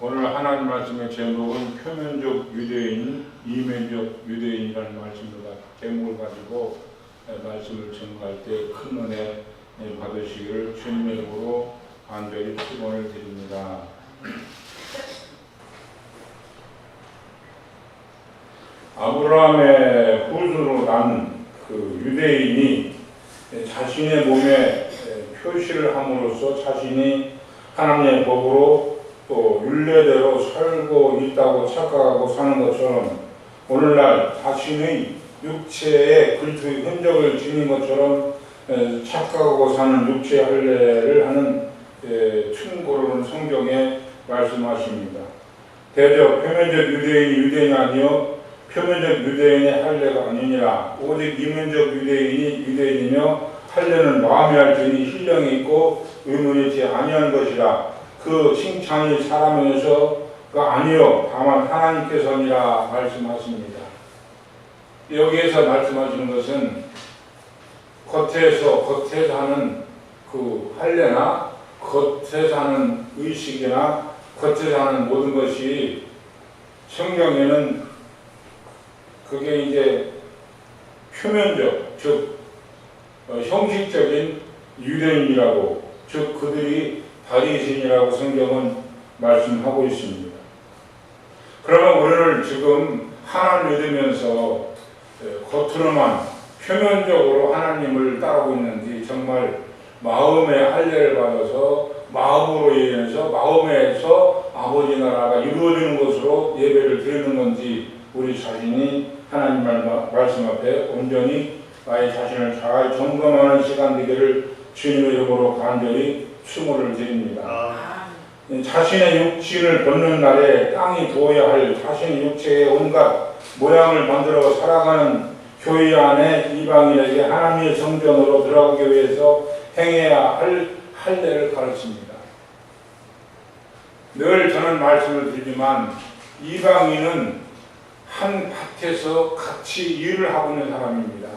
오늘 하나님 말씀의 제목은 표면적 유대인, 이면적 유대인이라는 말씀입니다. 제목을 가지고 말씀을 전할 때 큰 은혜 받으시기를 주님의 이름으로 간절히 축원을 드립니다. 아브라함의 후손으로 난 그 유대인이 자신의 몸에 표시를 함으로써 자신이 하나님의 법으로 또 율례대로 살고 있다고 착각하고 사는 것처럼 오늘날 자신의 육체의 글투의 흔적을 지닌 것처럼 착각하고 사는 육체 할례를 하는 충고로는 성경에 말씀하십니다. 대적 표면적 유대인이 아니요 표면적 유대인의 할례가 아니니라. 오직 이면적 유대인이 유대인이며 할례는 마음이 알지니 신령이 있고 의문이 있지 아니한 것이라. 그 칭찬이 사람에게서가 아니요 다만 하나님께서니라 말씀하십니다. 여기에서 말씀하시는 것은 겉에서 하는 그 할례나 겉에서 하는 의식이나 겉에서 하는 모든 것이 성경에는 그게 이제 표면적, 즉 형식적인 유대인이라고, 즉 그들이 바리새인이라고 성경은 말씀하고 있습니다. 그러면 우리는 지금 하나님을 믿으면서 겉으로만 표면적으로 하나님을 따르고 있는지, 정말 마음의 할례를 받아서 마음으로 인해서 마음에서 아버지 나라가 이루어지는 것으로 예배를 드리는 건지, 우리 자신이 하나님 말씀 앞에 온전히 나의 자신을 잘 점검하는 시간 되기를 주님의 이름으로 간절히 축원을 드립니다. 자신의 육신을 벗는 날에 땅이 부어야 할 자신의 육체의 온갖 모양을 만들어 살아가는 교회 안에 이방인에게 하나님의 성전으로 들어가기 위해서 행해야 할 할례를 가르칩니다. 늘 저는 말씀을 드리지만 이방인은 한 밭에서 같이 일을 하고 있는 사람입니다.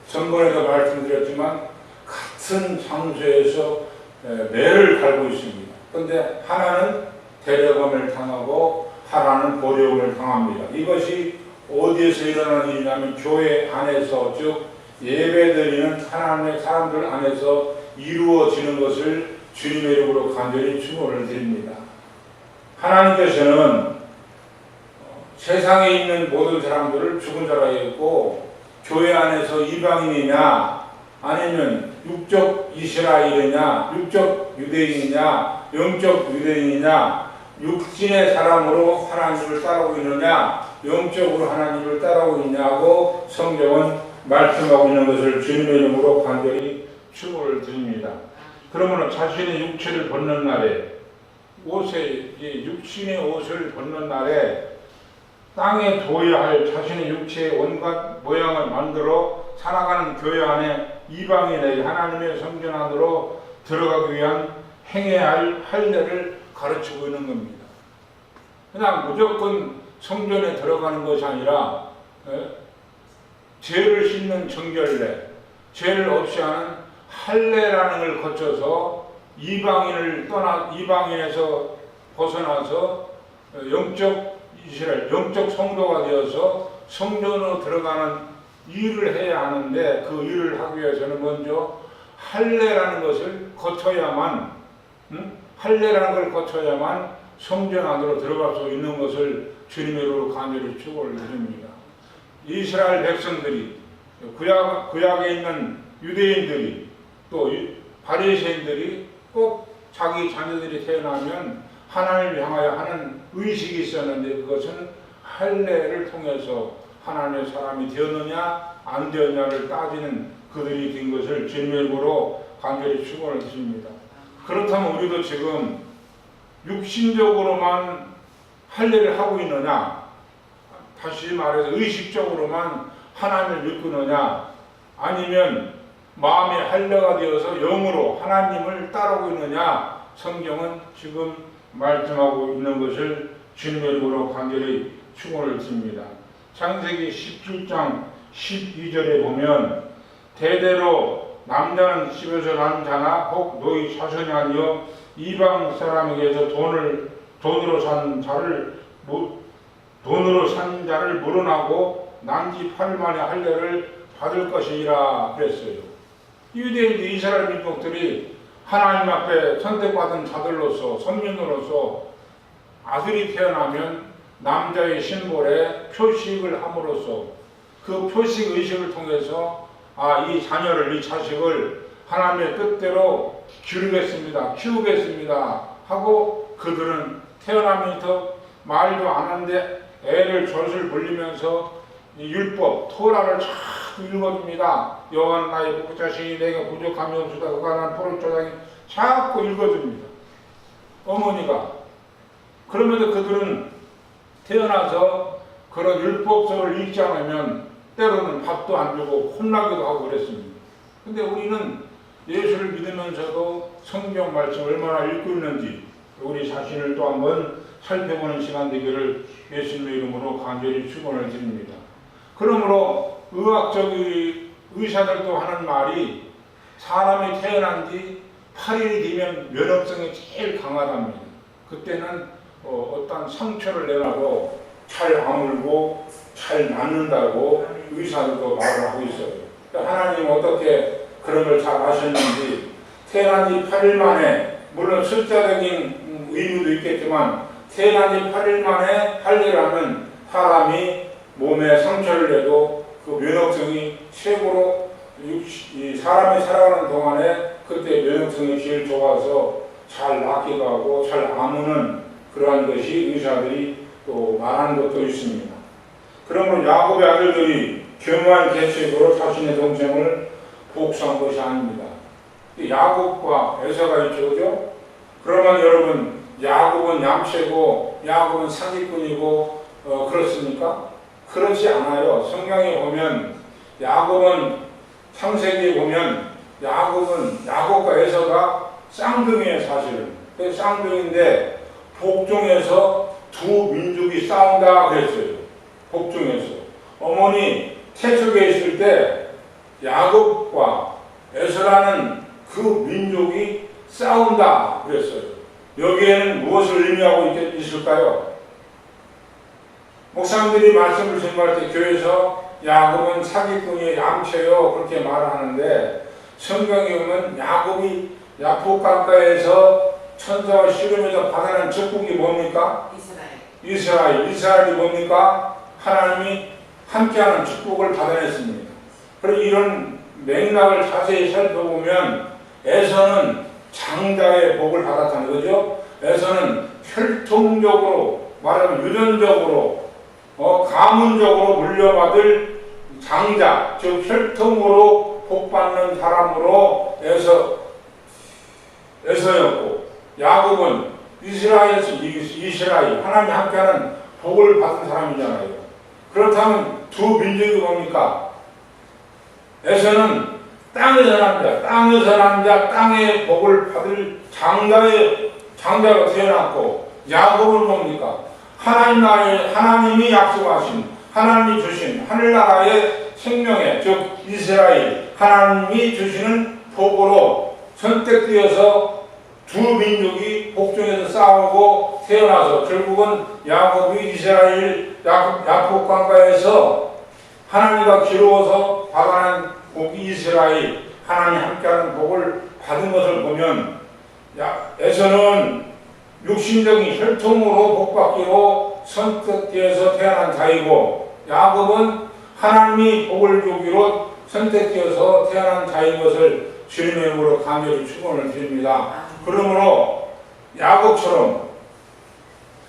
전번에도 말씀드렸지만 같은 장소에서 매를 갈고 있습니다. 그런데 하나는 데려감을 당하고 하나는 버려움을 당합니다. 이것이 어디에서 일어나는 일이냐면 교회 안에서, 즉 예배드리는 하나님의 사람들 안에서 이루어지는 것을 주님의 이름으로 간절히 축원을 드립니다. 하나님께서는 세상에 있는 모든 사람들을 죽은 자라 했고, 교회 안에서 이방인이냐 아니면 육적 이스라엘이냐 육적 유대인이냐 영적 유대인이냐, 육신의 사람으로 하나님을 따르고 있느냐 영적으로 하나님을 따르고 있냐고 성경은 말씀하고 있는 것을 주님의 이름으로 간절히 축원을 드립니다. 그러면 자신의 육체를 벗는 날에 육신의 옷을 벗는 날에 땅에 둬야 할 자신의 육체의 온갖 모양을 만들어 살아가는 교회 안에 이방인에게 하나님의 성전 안으로 들어가기 위한 행해야 할 할례를 가르치고 있는 겁니다. 그냥 무조건 성전에 들어가는 것이 아니라 죄를 씻는 정결례, 죄를 없이 하는 할례라는 걸 거쳐서 이방인에서 벗어나서 영적 이스라엘, 영적 성도가 되어서 성전으로 들어가는 일을 해야 하는데, 그 일을 하기 위해서는 먼저 할례라는 것을 거쳐야만 성전 안으로 들어갈 수 있는 것을 주님의 이름으로 간절히 축원을 드립니다. 이스라엘 백성들이, 구약에 있는 유대인들이, 또 바리새인들이 꼭 자기 자녀들이 태어나면 하나님을 향하여 하는 의식이 있었는데, 그것은 할례를 통해서 하나님의 사람이 되었느냐 안 되었느냐를 따지는 그들이 된 것을 주님의 이름으로 간절히 축원을 드립니다. 그렇다면 우리도 지금 육신적으로만 할례를 하고 있느냐, 다시 말해서 의식적으로만 하나님을 믿고 있느냐, 아니면 마음의 할례가 되어서 영으로 하나님을 따르고 있느냐, 성경은 지금 말씀하고 있는 것을 주님의 이름으로 간절히 축원을 드립니다. 창세기 17장 12절에 보면 대대로 남자는 집에서 난 자나 혹 너희 자손이 아니여 이방 사람에게서 돈을 돈으로 산 자를 물어나고 난지 8일 만에 할례를 받을 것이라 그랬어요. 유대인들 이스라엘 민족들이 하나님 앞에 선택받은 자들로서 선민으로서 아들이 태어나면 남자의 신볼에 표식을 함으로써 그 표식 의식을 통해서 이 자녀를, 이 자식을 하나님의 뜻대로 키우겠습니다 하고 그들은 태어나면서 말도 안 하는데 애를 졸졸 불리면서 이 율법, 토라를 자꾸 읽어줍니다. 여호와는 나의 목자시니 내가 부족함이 없으다. 그가 난 포도주장이 자꾸 읽어줍니다. 어머니가. 그러면서 그들은 태어나서 그런 율법서를 읽지 않으면 때로는 밥도 안 주고 혼나기도 하고 그랬습니다. 근데 우리는 예수를 믿으면서도 성경 말씀 얼마나 읽고 있는지 우리 자신을 또 한번 살펴보는 시간 되기를 예수님의 이름으로 간절히 축원을 드립니다. 그러므로 의학적인 의사들도 하는 말이 사람이 태어난 지 8일이 되면 면역성이 제일 강하답니다. 그때는 어떤 상처를 내놔도 잘 아물고 잘 낫는다고 의사들도 말을 하고 있어요. 하나님 어떻게 그런 걸 잘 아셨는지 태어난 지 8일 만에 물론 숫자적인 의미도 있겠지만 태어난 지 8일 만에 할례를 하면 사람이 몸에 상처를 내도 그 면역성이 최고로 사람이 살아가는 동안에 그때 면역성이 제일 좋아서 잘 낫기도 하고 잘 아무는 그러한 것이 의사들이 또 말하는 것도 있습니다. 그러므로 야곱의 아들들이 교묘한 계책으로 자신의 동생을 복수한 것이 아닙니다. 야곱과 에서가 있죠, 그죠? 그러면 여러분 야곱은 얌체고 야곱은 사기꾼이고 그렇습니까? 그렇지 않아요. 성경에 보면 야곱은 창세기에 보면 야곱과 에서가 쌍둥이에요, 사실은. 쌍둥이인데 복중에서 두 민족이 싸운다 그랬어요. 복중에서. 어머니 태석에 있을 때 야곱과 에서라는 그 민족이 싸운다 그랬어요. 여기에는 무엇을 의미하고 있을까요? 목사님들이 말씀을 전할 때 교회에서 야곱은 사기꾼이에요, 얌체요 그렇게 말을 하는데 성경에 보면 야곱이 야복강가에서 천사와 씨름에서 받아낸 축복이 뭡니까? 이스라엘이 뭡니까? 하나님이 함께하는 축복을 받아냈습니다. 그리고 이런 맥락을 자세히 살펴보면 에서는 장자의 복을 받았다는 거죠. 에서는 혈통적으로 말하면 유전적으로 가문적으로 물려받을 장자, 즉 혈통으로 복받는 사람으로 에서였고 야곱은 이스라엘 하나님이 함께하는 복을 받은 사람이잖아요. 그렇다면 두 민족이 뭡니까? 에서는 땅에서 난 자, 땅의 복을 받을 장자로 태어났고 야곱은 뭡니까? 하나님이 약속하신 하나님이 주신 하늘나라의 생명의 즉 이스라엘 하나님이 주시는 복으로 선택되어서 두 민족이 복중에서 싸우고 태어나서 결국은 야곱이 이스라엘 야복강가에서 하나님과 기로워서 받아낸 복이 이스라엘 하나님 함께하는 복을 받은 것을 보면 에서는 육신적인 혈통으로 복받기로 선택되어서 태어난 자이고 야곱은 하나님이 복을 주기로 선택되어서 태어난 자인 것을 주님의 이름으로 간절히 축원을 드립니다. 그러므로 야곱처럼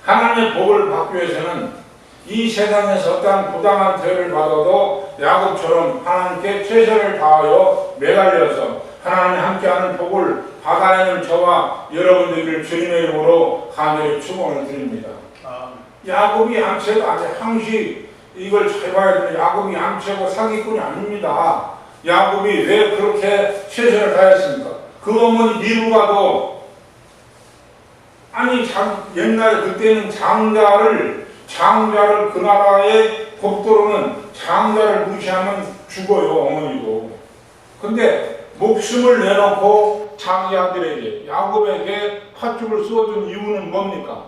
하나님의 복을 받기 위해서는 이 세상에서 어떠한 부당한 대우를 받아도 야곱처럼 하나님께 최선을 다하여 매달려서 하나님 함께하는 복을 받아내는 저와 여러분들을 주님의 이름으로 간절히 축원을 드립니다. 야곱이 얌체가 아니라 항시 이걸 잘 봐야 돼요. 야곱이 얌체고 사기꾼이 아닙니다. 야곱이 왜 그렇게 최선을 다했습니까? 그 어머니 리브가도 옛날에 그때는 장자를 그 나라의 법도로는 장자를 무시하면 죽어요, 어머니도. 근데 목숨을 내놓고 자기 아들에게 야곱에게 팥죽을 쏘준 이유는 뭡니까?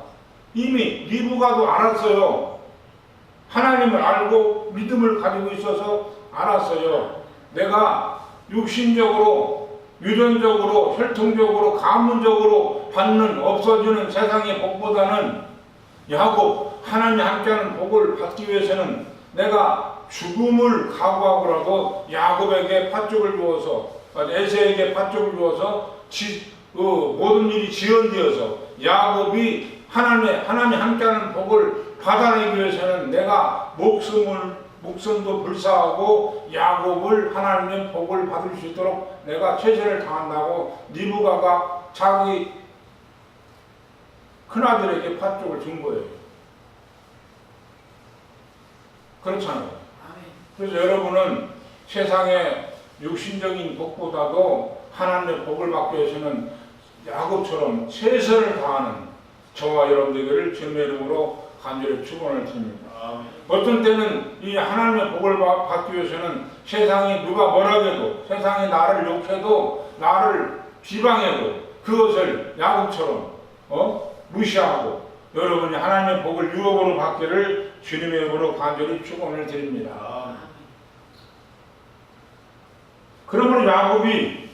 이미 리브가도 알았어요. 하나님을 알고 믿음을 가지고 있어서 알았어요. 내가 육신적으로, 유전적으로, 혈통적으로, 가문적으로 받는 없어지는 세상의 복보다는 야곱, 하나님이 함께하는 복을 받기 위해서는 내가 죽음을 각오하고라도 야곱에게 팥죽을 주어서, 에서에게 팥죽을 주어서 모든 일이 지연되어서 야곱이 하나님이 함께하는 복을 받아내기 위해서는 내가 목숨도 불사하고 야곱을 하나님의 복을 받을 수 있도록 내가 최선을 다한다고 리브가가 자기 큰아들에게 팥죽을 준 거예요. 그렇잖아요. 그래서 여러분은 세상의 육신적인 복보다도 하나님의 복을 받기 위해서는 야곱처럼 최선을 다하는 저와 여러분들을 주님의 이름으로 간절히 축원을 드립니다. 어떤 때는 이 하나님의 복을 받기 위해서는 세상이 누가 뭐라고 해도, 세상이 나를 욕해도, 나를 비방해도 그것을 야곱처럼 무시하고 여러분이 하나님의 복을 유업으로 받기를 주님의 이름으로 간절히 축원을 드립니다. 그러므로 야곱이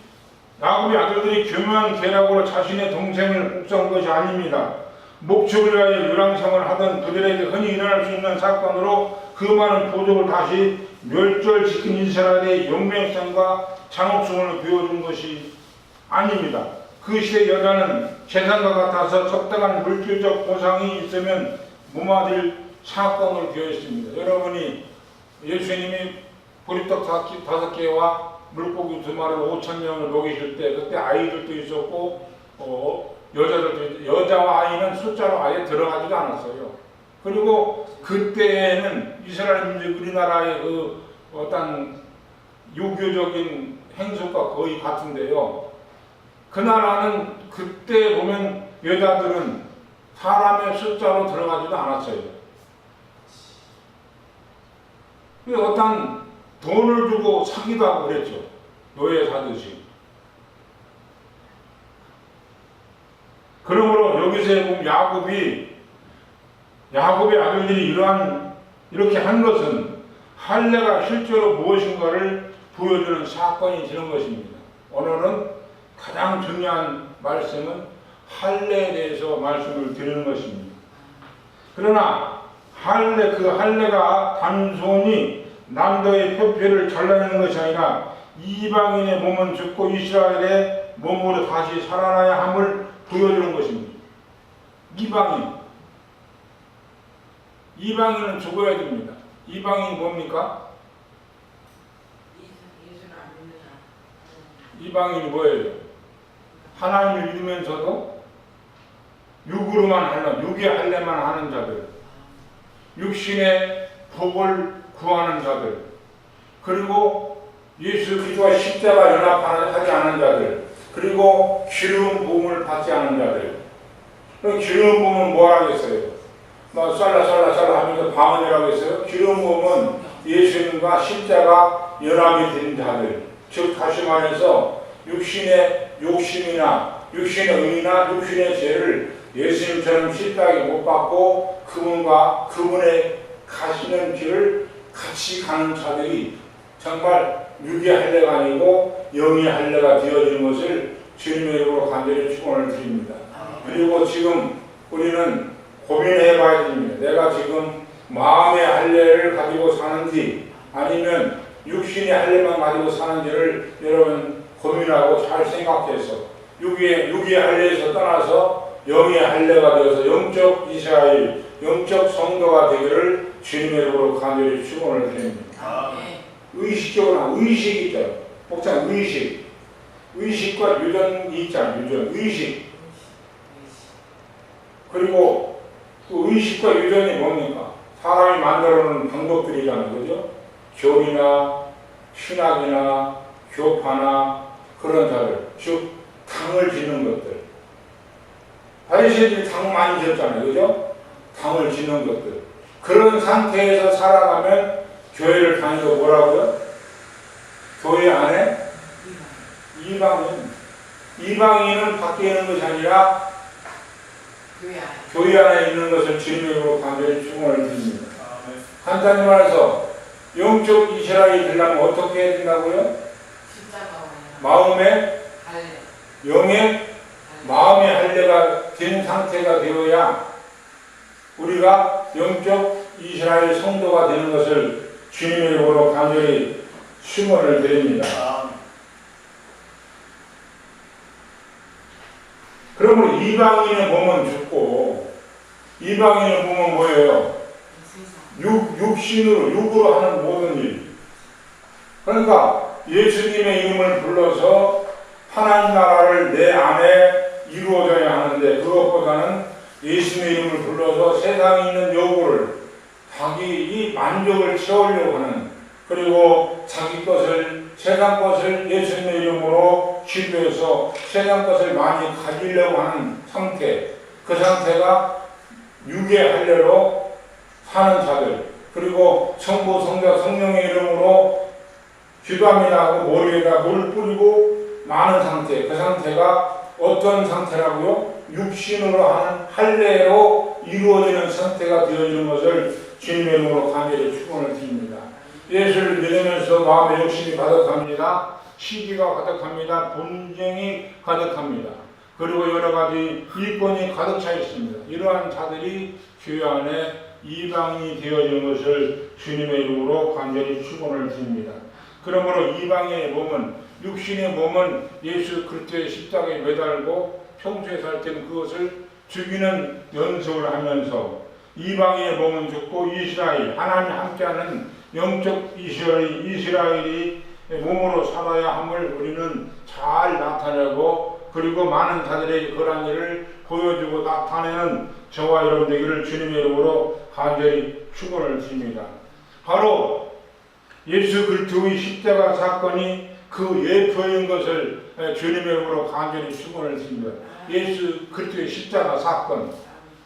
아들들이 교묘한 계략으로 자신의 동생을 복수한 것이 아닙니다. 목축을 위하여 유랑생을 하던 그들에게 흔히 일어날 수 있는 사건으로 그 많은 부족을 다시 멸절시킨 이스라엘의 용맹성과 잔혹성을 보여준 것이 아닙니다. 그 시대 여자는 재산과 같아서 적당한 물질적 보상이 있으면 무마될 사건을 기여했습니다. 여러분이 예수님이 보리떡 5개와 물고기 2마리로 5,000명을 먹이실 때 그때 아이들도 있었고 여자와 아이는 숫자로 아예 들어가지도 않았어요. 그리고 그때에는 이스라엘 민족 우리나라의 그 어떤 유교적인 행속과 거의 같은데요. 그 나라는 그때 보면 여자들은 사람의 숫자로 들어가지도 않았어요. 어떤 돈을 주고 사기도 하고 그랬죠. 노예 사듯이. 그러므로 여기서 보면 야곱의 아들들이 이렇게 한 것은 할례가 실제로 무엇인가를 보여주는 사건이 되는 것입니다. 오늘은 가장 중요한 말씀은 할례에 대해서 말씀을 드리는 것입니다. 그러나 그 할례가 단순히 남자의 표피를 잘라내는 것이 아니라 이방인의 몸은 죽고 이스라엘의 몸으로 다시 살아나야 함을 보여주는 것입니다. 이방인은 죽어야 됩니다. 이방인이 뭡니까? 이방인이 뭐예요? 하나님을 믿으면서도 육의 할례만 하는 자들, 육신의 복을 구하는 자들, 그리고 예수 그리스도와 십자가 연합하지 않은 자들, 그리고 기름 부음을 받지 않은 자들. 기름 부음은 뭘 하겠어요? 쌀라 하면서 방언이라고 했어요. 기름 부음은 예수님과 십자가 연합이 된 자들. 즉 다시 말해서 육신의 욕심이나 육신의 의나 육신의 죄를 예수님처럼 십자가에 못 받고 그분의 가시는 길을 같이 가는 자들이 정말 육의 할례가 아니고 영의 할례가 되어지는 것을 주님의 이름으로 간절히 축원을 드립니다. 그리고 지금 우리는 고민해 봐야 됩니다. 내가 지금 마음의 할례를 가지고 사는지 아니면 육신의 할례만 가지고 사는지를 여러분 고민하고 잘 생각해서 육의 할례에서 떠나서 영의 할례가 되어서 영적 이스라엘, 영적 성도가 되기를 주님의 이름으로 간절히 축원을 드립니다. 의식적으로 의식이 있잖아요. 복잡한 의식과 유전이 있잖아요. 의식. 그리고 그 의식과 유전이 뭡니까? 사람이 만들어놓은 방법들이잖아요. 그죠? 교리나 신학이나 교파나 그런 자들, 즉 당을 지는 것들. 바리새인들이 당 많이 지었잖아요. 그죠? 당을 지는 것들. 그런 상태에서 살아가면 교회를 다니고 뭐라고요? 교회 안에 이방인은 밖에 있는 것이 아니라 교회 안에 있는 것을 주님으로 간절히 축원을 드립니다. 간단히 말해서 영적 이스라엘이 되려면 어떻게 해야 된다고요? 마음의 영의 마음의 할례가 된 상태가 되어야 우리가 영적 이스라엘 성도가 되는 것을 주님의 이름으로 간절히 축원을 드립니다. 그러므로 이방인의 몸은 죽고 이방인의 몸은 뭐예요? 육으로 하는 모든 일. 그러니까 예수님의 이름을 불러서 하나님 나라를 내 안에 이루어져야 하는데 그것보다는 예수님의 이름을 불러서 세상에 있는 요구를 자기 이 만족을 채우려고 하는, 그리고 자기 것을 세상 것을 예수님의 이름으로 기도해서 세상 것을 많이 가지려고 하는 상태, 그 상태가 육의 할례로 사는 자들, 그리고 성부 성자 성령의 이름으로 기도합니다 하고 머리에다 물 뿌리고 많은 상태, 그 상태가 어떤 상태라고요? 육신으로 하는 할례로 이루어지는 상태가 되어지는 것을 주님의 이름으로 간절히 축원을 드립니다. 예수를 믿으면서 마음의 욕심이 가득합니다. 시기가 가득합니다. 분쟁이 가득합니다. 그리고 여러 가지 이권이 가득 차 있습니다. 이러한 자들이 교회 안에 이방이 되어지는 것을 주님의 이름으로 간절히 축원을 드립니다. 그러므로 이방의 몸은, 육신의 몸은 예수 그리스도의 십자가에 매달고 평소에 살 때는 그것을 죽이는 연습을 하면서 이방의 몸은 죽고 이스라엘, 하나님 함께하는 영적 이스라엘이 몸으로 살아야 함을 우리는 잘 나타내고, 그리고 많은 자들에게 그러한 일을 보여주고 나타내는 저와 여러분 되기를 주님의 이름으로 간절히 축원을 드립니다. 바로 예수 그리스도의 십자가 사건이 그 예표인 것을 주님의 이름으로 간절히 축원을 드립니다. 예수 그리스도의 십자가 사건,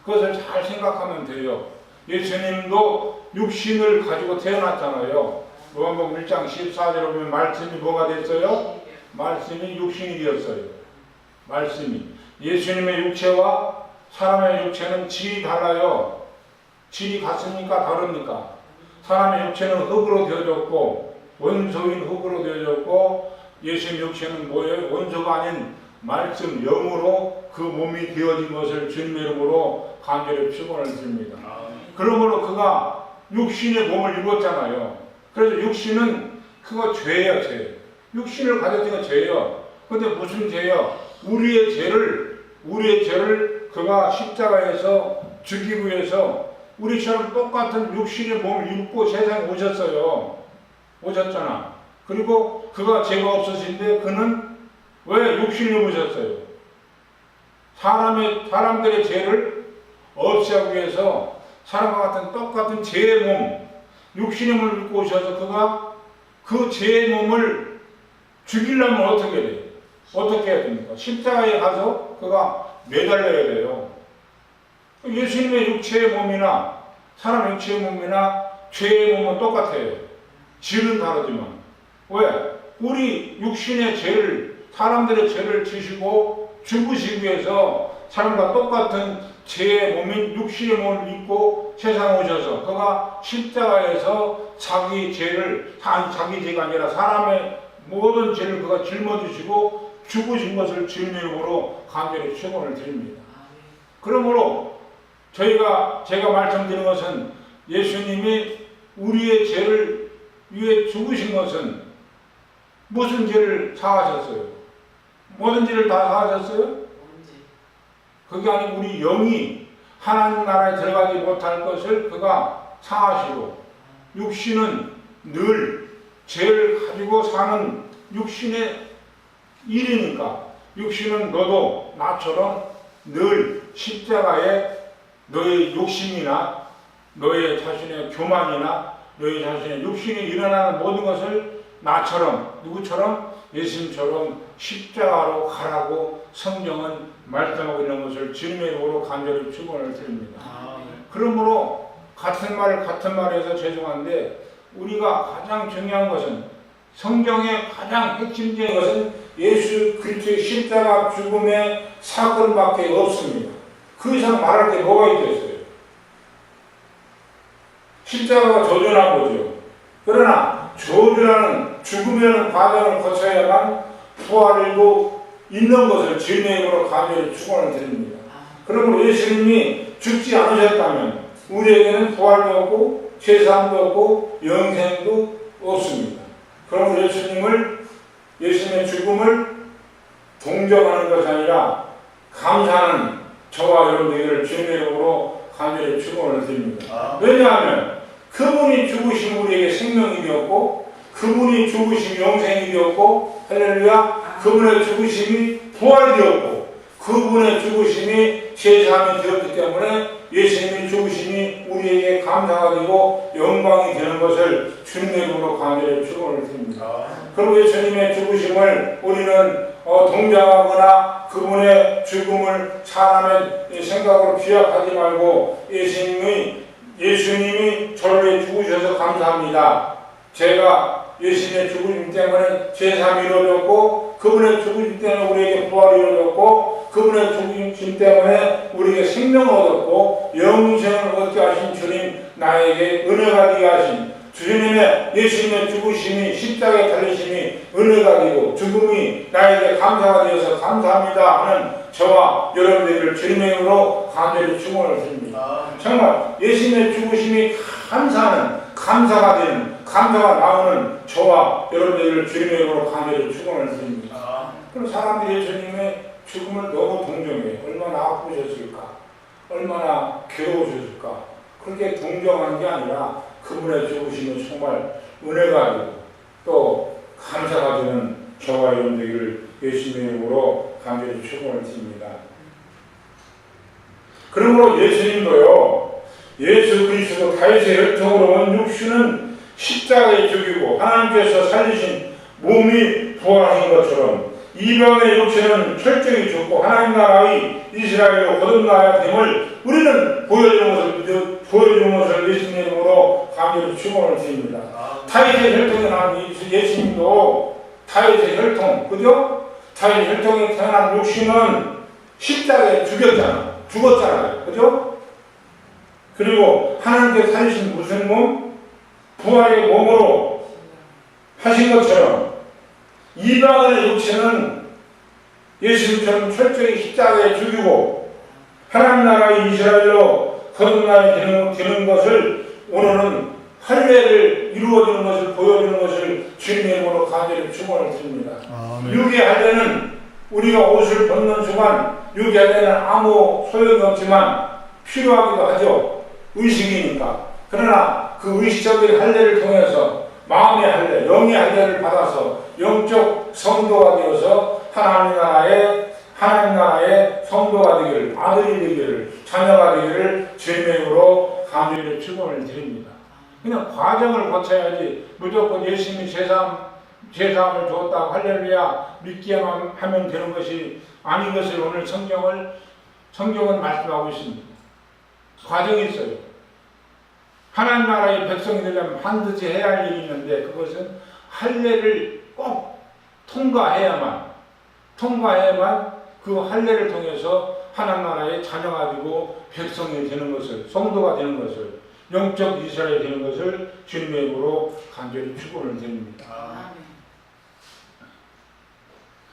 그것을 잘 생각하면 돼요. 예수님도 육신을 가지고 태어났잖아요. 요한복음 1장 14절에 보면 말씀이 뭐가 됐어요? 말씀이 육신이 되었어요. 말씀이. 예수님의 육체와 사람의 육체는 질이 달라요. 질이 같습니까? 다릅니까? 사람의 육체는 흙으로 되어졌고 원소인 흙으로 되어졌고, 예수님의 육체는 뭐예요? 원소가 아닌 말씀, 영으로 그 몸이 되어진 것을 주님의 이름으로 간절히 축원을 드립니다. 그러므로 그가 육신의 몸을 입었잖아요. 그래서 육신은 그거 죄예요, 죄. 육신을 가졌던 건 죄예요. 근데 무슨 죄예요? 우리의 죄를 그가 십자가에서 죽이기 위해서 우리처럼 똑같은 육신의 몸을 입고 세상에 오셨잖아. 그리고 그가 죄가 없으신데 그는 왜 육신을 입으셨어요? 사람들의 죄를 없애기 위해서 사람과 같은 똑같은 죄의 몸, 육신의 몸을 입고 오셔서 그가 그 죄의 몸을 죽이려면 어떻게 돼요? 어떻게 해야 됩니까? 십자가에 가서 그가 매달려야 돼요. 예수님의 육체의 몸이나 사람 육체의 몸이나 죄의 몸은 똑같아요. 질은 다르지만. 왜? 우리 육신의 죄를, 사람들의 죄를 지시고 죽으시기 위해서 사람과 똑같은 죄의 몸인 육신의 몸을 입고 세상에 오셔서 그가 십자가에서 자기 죄가 아니라 사람의 모든 죄를 그가 짊어지시고 죽으신 것을 주님의 이름으로 간절히 축원을 드립니다. 그러므로 제가 말씀드린 것은 예수님이 우리의 죄를 위해 죽으신 것은 무슨 죄를 사하셨어요? 모든 죄를 다 사하셨어요? 그게 아니고 우리 영이 하나님 나라에 들어가지 못할 것을 그가 사하시고, 육신은 늘 죄를 가지고 사는 육신의 일이니까 육신은 너도 나처럼 늘 십자가에 너의 욕심이나 너의 자신의 교만이나 너의 자신의 육신이 일어나는 모든 것을 나처럼, 누구처럼? 예수님처럼 십자가로 가라고 성경은 말씀하고 있는 것을 주님의 이름으로 간절히 축원을 드립니다. 그러므로 같은 말해서 죄송한데, 우리가 가장 중요한 것은, 성경의 가장 핵심적인 것은 예수 그리스도의 십자가 죽음의 사건밖에 없습니다. 그 이상 말할 게 뭐가 있겠어요? 십자가가 저주난 거죠. 그러나 저주라는 죽음이라는 과정을 거쳐야만 부활이고 있는 것을 진행으로 간절히 축원을 드립니다. 그러므로 예수님이 죽지 않으셨다면 우리에게는 부활도 없고 제사함도 없고 영생도 없습니다. 그러므로 예수님의 죽음을 동정하는 것이 아니라 감사하는 저와 여러분에게 진행으로 간절히 축원을 드립니다. 왜냐하면 그분이 죽으신 우리에게 생명이 되었고 그분이 죽으신 영생이 되었고 할렐루야, 그분의 죽으심이 부활이 되었고 그분의 죽으심이 제사함이 되었기 때문에 예수님의 죽으심이 우리에게 감사가 되고 영광이 되는 것을 주님의 이름으로 간절히 축원을 드립니다. 그리고 예수님의 죽으심을 우리는 동정하거나 그분의 죽음을 사람의 생각으로 비약하지 말고 예수님이 저를 위해 죽으셔서 감사합니다. 제가 예수님의 죽으심 때문에 제사함이 이루어졌고 그분의 죽으심 때문에 우리에게 부활이 이루어졌고 그분의 죽으심 때문에 우리에게 생명을 얻었고 영생을 얻게 하신 주님, 나에게 은혜가 되게 하신 주님의 예수님의 죽으심이 십자가에 달리심이 은혜가 되고 죽음이 나에게 감사가 되어서 감사합니다 하는 저와 여러분들을 주님의 이름으로 간절히 축원을 드립니다. 정말 예수님의 죽으심이 감사가 되는 감사가 나오는 저와 여러분들을 주님의 이름으로 간절히 축원을 드립니다. 그럼 사람들이 예수님의 죽음을 너무 동정해요. 얼마나 아프셨을까, 얼마나 괴로우셨을까. 그렇게 동정하는 게 아니라 그분의 죽으심은 정말 은혜가 되고 또 감사가 되는 저와 여러분들을 예수님의 이름으로 간절히 축원을 드립니다. 그러므로 예수님도요, 예수 그리스도 다윗의 혈통으로 온 육신은 십자가에 죽이고 하나님께서 살리신 몸이 부활하신 것처럼 이방의 육체는 철저히 죽고 하나님 나라의 이스라엘로 거듭나야 됨을 우리는 보여주는 것을 예수님의 이름으로 간절히 축원을 드립니다. 다윗의 혈통에 난 예수님도 다윗의 혈통, 그죠? 다윗의 혈통에 태어난 육신은 십자가에 죽었잖아요. 그죠? 그리고 하나님께서 살리신 무슨 몸? 부활의 몸으로 하신 것처럼 이방의 육체는 예수님처럼 철저히 십자가에 죽이고 하나님 나라의 이스라엘로 거듭나야 되는 것을 오늘은 할례를 이루어지는 것을 보여주는 것을 주님의 이름으로 간절히 축원을 드립니다. 유괴 할례는 우리가 옷을 벗는 순간 유괴 할례는 아무 소용이 없지만 필요하기도 하죠. 의식이니까. 그러나 그 의식적인 할례를 통해서 마음의 할례, 영의 할례를 받아서 영적 성도가 되어서 하나님 나라의 성도가 되기를, 아들이 되기를, 자녀가 되기를 주님의 이름으로 간절히 축원을 드립니다. 그냥 과정을 거쳐야지 무조건 예수님이 제사함을 주었다고 할렐루야 믿기만 하면 되는 것이 아닌 것을 오늘 성경은 말씀하고 있습니다. 과정이 있어요. 하나님 나라의 백성이 되려면 반드시 해야 할 일이 있는데 그것은 할례를 꼭 통과해야만 그 할례를 통해서 하나님 나라의 자녀가 되고 백성이 되는 것을, 성도가 되는 것을, 영적 이스라엘이 되는 것을 주님의 이름으로 간절히 축원을 드립니다.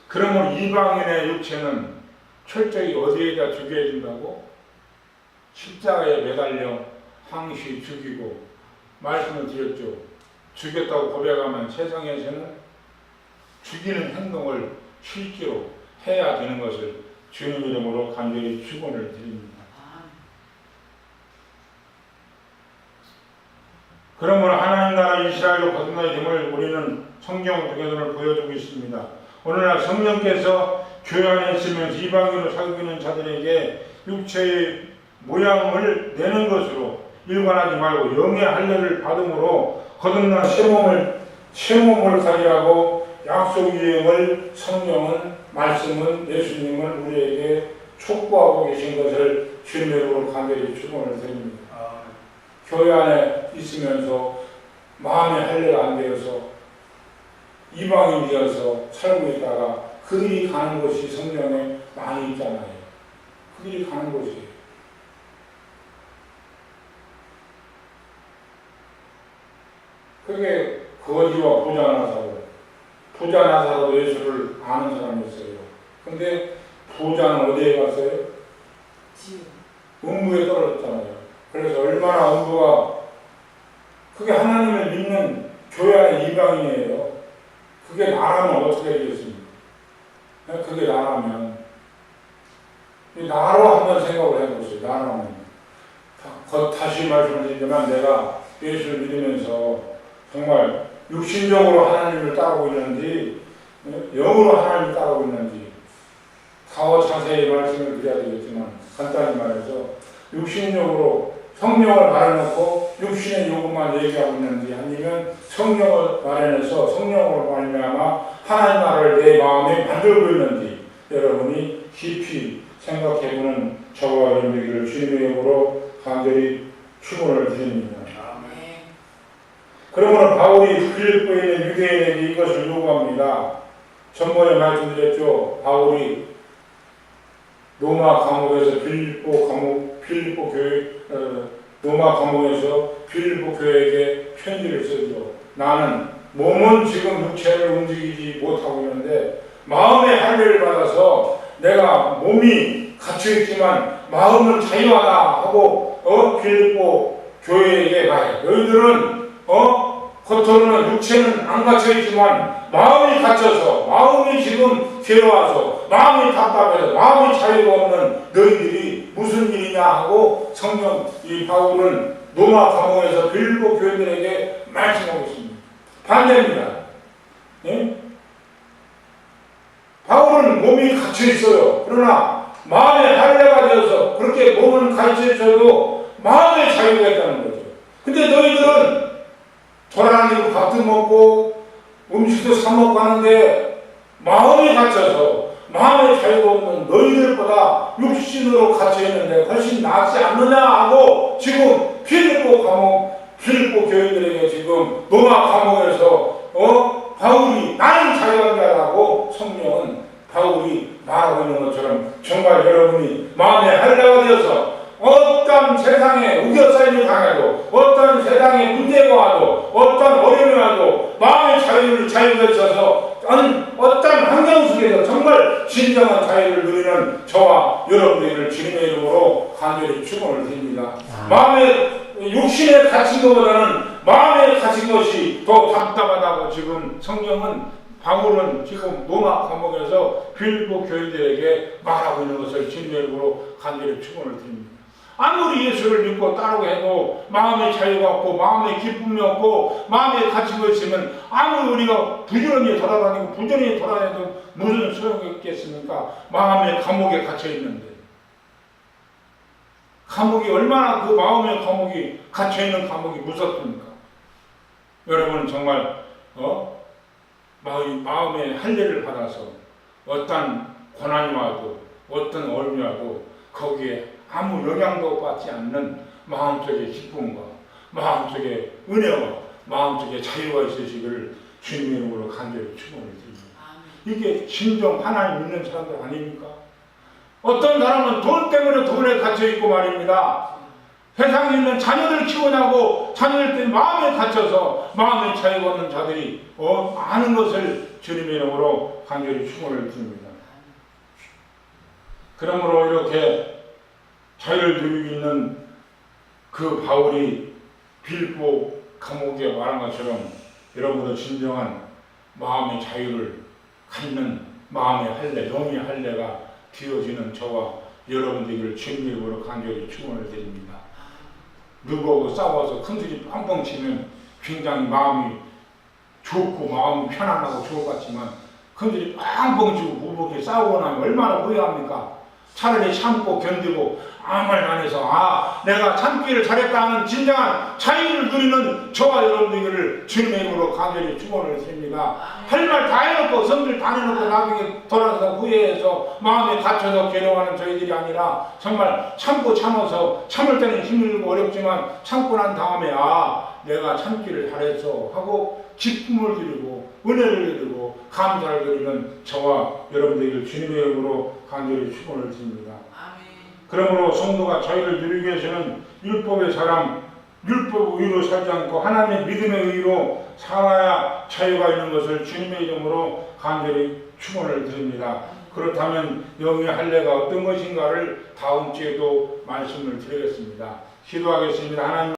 그러면 이방인의 육체는 철저히 어디에다 죽여야 된다고? 십자가에 매달려 항시 죽이고, 말씀을 드렸죠. 죽였다고 고백하면 세상에서는 죽이는 행동을 실제로 해야 되는 것을 주님 이름으로 간절히 축원을 드립니다. 그러므로 하나님 나라 이스라엘로 거듭나야 됨을 우리는 성경 통해서 보여주고 있습니다. 오늘날 성령께서 교회 안에 있으면서 이방인으로 사귀는 자들에게 육체의 모양을 내는 것으로 일관하지 말고 영의 할례를 받음으로 거듭난 새 몸을 가지라고 약속 유행을 성령은, 말씀은, 예수님은 우리에게 촉구하고 계신 것을 주님의 이름으로 간절히 축원을 드립니다. 교회 안에 있으면서 마음의 할례가 안 되어서 이방인이 되어서 살고 있다가 그들이 가는 곳이 성경에 많이 있잖아요. 그들이 가는 곳이에요. 그게 거지와 부자 나사로. 부자 나사로도 예수를 아는 사람이었어요. 근데 부자는 어디에 갔어요? 음부에 떨어졌잖아요. 그래서 얼마나 음부가 그게 하나님을 믿는 교회 안의 이방인이에요. 그게 나라면 어떻게 되겠습니까? 그게 나라면 나로 한번 생각을 해보세요. 나라면 다시 말씀드리지만 내가 예수를 믿으면서 정말 육신적으로 하나님을 따르고 있는지 영으로 하나님을 따르고 있는지 더 자세히 말씀을 드려야 되겠지만 간단히 말해서 육신적으로 성령을 말해놓고 육신의 요구만 얘기하고 있는지 아니면 성령을 말해내서 성령으로 말미암아 하나님 나라를 내 마음에 만들고 있는지 여러분이 깊이 생각해보는 저와 여러분에게 주님의 이름으로 간절히 축원을 드립니다. 그러므로 바울이 빌립보에 있는 유대인에게 이것을 요구합니다. 전번에 말씀드렸죠. 바울이 로마 감옥에서 빌립보 교회 로마 감옥에서 빌립보 교회에게 편지를 쓰죠. 나는 몸은 지금 육체를 움직이지 못하고 있는데 마음의 할례를 받아서 내가 몸이 갇혀있지만 마음은 자유하다 하고 빌립보 교회에게 가요. 너희들은 겉으로는 육체는 안 갇혀있지만 마음이 갇혀서 마음이 지금 괴로워서 마음이 답답해서 마음이 자유가 없는 너희들이 무슨 일이냐 하고 성령 이 바울은 로마 감옥에서 빌립보 교회들에게 말씀하고 있습니다. 반대입니다. 예? 바울은 몸이 갇혀있어요. 그러나 마음의 할례가 되어서 그렇게 몸은 갇혀있어도 마음의 자유가 있다는 거죠. 근데 너희들은 돌아다니고 밥도 먹고 음식도 사 먹고 하는데 마음이 갇혀서 마음의 자유가 없는 너희들보다 육신으로 갇혀있는데 훨씬 낫지 않느냐 하고 지금 빌립보 교인들에게 지금 로마 감옥에서 바울이 나는 자유한 자라고 성령은 바울이 말하고 있는 것처럼 정말 여러분이 마음의 할례가 되어서 어떤 세상에 우겨싸임을 당해도 어떤 세상에 문제가 와도 어떤 어려움이 와도 마음의 자유가 있어서 어떤 환경 속에서 정말 진정한 자유를 누리는 저와 여러분들을 주님의 이름으로 간절히 축원을 드립니다. 마음의 육신에 갇힌 것보다는 마음에 갇힌 것이 더 답답하다고 지금 성경은 바울은 지금 로마 감옥에서 빌립보 교인들에게 말하고 있는 것을 주님의 이름으로 간절히 축원을 드립니다. 아무리 예수를 믿고 따르고 해도 마음의 자유가 없고 마음의 기쁨이 없고 마음에 갇히고 있으면 아무리 우리가 부지런히 돌아다니고 부지런히 돌아다녀도 무슨 소용이 있겠습니까? 마음의 감옥에 갇혀 있는데 감옥이 얼마나 그 마음의 감옥이 갇혀 있는 감옥이 무섭습니까? 여러분 정말 마음의 할례를 받아서 어떤 고난이 와도 어떤 어려움이 와도 거기에 아무 영향도 받지 않는 마음속의 기쁨과 마음속의 은혜와 마음속의 자유가 있으시기를 주님의 이름으로 간절히 축원을 드립니다. 이게 진정 하나님 믿는 사람들 아닙니까? 어떤 사람은 돈 때문에 돈에 갇혀있고 말입니다. 세상에 있는 자녀들 키우냐고 자녀들 때문에 마음에 갇혀서 마음의 자유가 없는 자들이 아는 것을 주님의 이름으로 간절히 축원을 드립니다. 그러므로 이렇게 자유를 누리고 있는 그 바울이 빌립보 감옥에 말한 것처럼 여러분도 진정한 마음의 자유를 갖는 마음의 할례, 영의 할례가 되어지는 저와 여러분들에게 주님의 이름으로 간절히 축원을 드립니다. 누구하고 싸워서 큰소리 뻥뻥 치면 굉장히 마음이 좋고 마음이 편안하고 좋을 것 같지만 큰소리 뻥뻥 치고 무복하게 싸우고 나면 얼마나 후회합니까? 차라리 참고 견디고 아무 말 안 해서 내가 참기를 잘했다 하는 진정한 자유를 누리는 저와 여러분들을 주님의 이름으로 간절히 축원을 드립니다. 할 말 다 해놓고 성질 다 내놓고 나중에 돌아서 후회해서 마음에 갇혀서 괴로워하는 저희들이 아니라 정말 참고 참아서 참을 때는 힘들고 어렵지만 참고 난 다음에 내가 참기를 잘했어 하고 기쁨을 드리고 은혜를 드리고 감사를 드리는 저와 여러분들에게 주님의 이름으로 간절히 축원을 드립니다. 그러므로 성도가 자유를 누리기 위해서는 율법의 사랑 율법 의로 살지 않고 하나님의 믿음의 의로 살아야 자유가 있는 것을 주님의 이름으로 간절히 축원을 드립니다. 그렇다면 영의 할례가 어떤 것인가를 다음 주에도 말씀을 드리겠습니다. 기도하겠습니다. 하나님